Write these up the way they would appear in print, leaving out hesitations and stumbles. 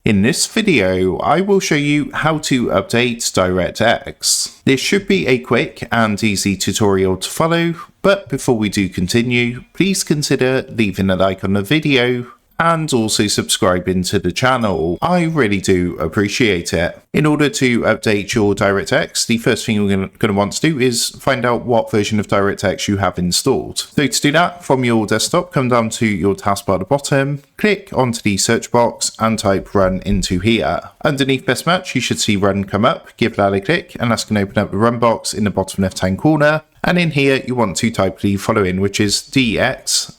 In this video, I will show you how to update DirectX. This should be a quick and easy tutorial to follow, but before we do continue, please consider leaving a like on the video and also subscribing to the channel. I really do appreciate it. In order to update your DirectX, the first thing you're going to want to do is find out what version of DirectX you have installed. So to do that, from your desktop, come down to your taskbar at the bottom, click onto the search box and type run into here. Underneath best match, you should see run come up, give that a click, and that's going to open up the run box in the bottom left hand corner. And in here, you want to type the following, which is DXDIAG,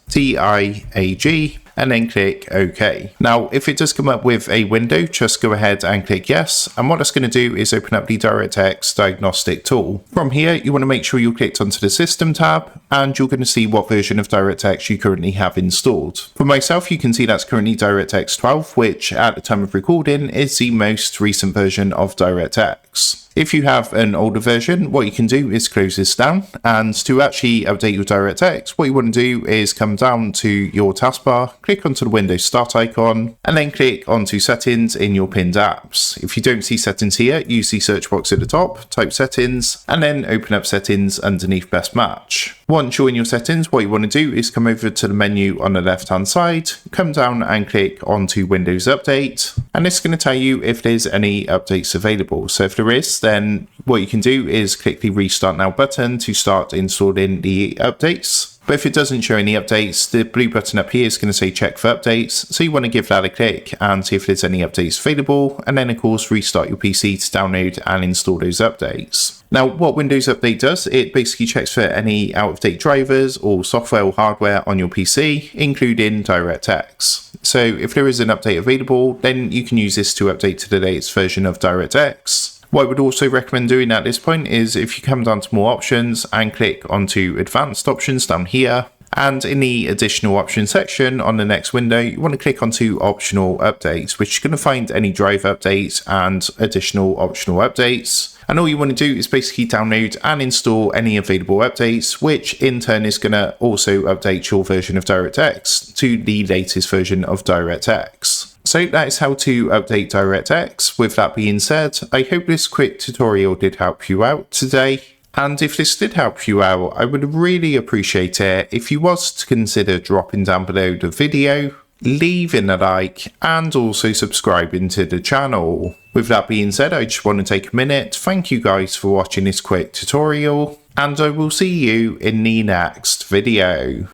and then click OK. Now, if it does come up with a window, just go ahead and click yes. And what that's going to do is open up the DirectX diagnostic tool. From here, you want to make sure you clicked onto the system tab, and you're going to see what version of DirectX you currently have installed. For myself, you can see that's currently DirectX 12, which at the time of recording is the most recent version of DirectX. If you have an older version, what you can do is close this down, and to actually update your DirectX, what you want to do is come down to your taskbar, click onto the Windows Start icon, and then click onto Settings in your pinned apps. If you don't see Settings here, use the search box at the top, type Settings, and then open up Settings underneath Best Match. Once you're in your settings, what you want to do is come over to the menu on the left hand side, come down and click onto Windows Update, and it's going to tell you if there's any updates available. So if there is, then what you can do is click the Restart Now button to start installing the updates. But if it doesn't show any updates, the blue button up here is going to say check for updates. So you want to give that a click and see if there's any updates available. And then of course, restart your PC to download and install those updates. Now, what Windows Update does, it basically checks for any out-of-date drivers or software or hardware on your PC, including DirectX. So if there is an update available, then you can use this to update to the latest version of DirectX. What I would also recommend doing at this point is if you come down to more options and click onto advanced options down here, and in the additional options section on the next window, you want to click onto optional updates, which you're going to find any drive updates and additional optional updates. And all you want to do is basically download and install any available updates, which in turn is going to also update your version of DirectX to the latest version of DirectX. So that is how to update DirectX. With that being said, I hope this quick tutorial did help you out today. And if this did help you out, I would really appreciate it if you was to consider dropping down below the video, leaving a like, and also subscribing to the channel. With that being said, I just want to take a minute to thank you guys for watching this quick tutorial, and I will see you in the next video.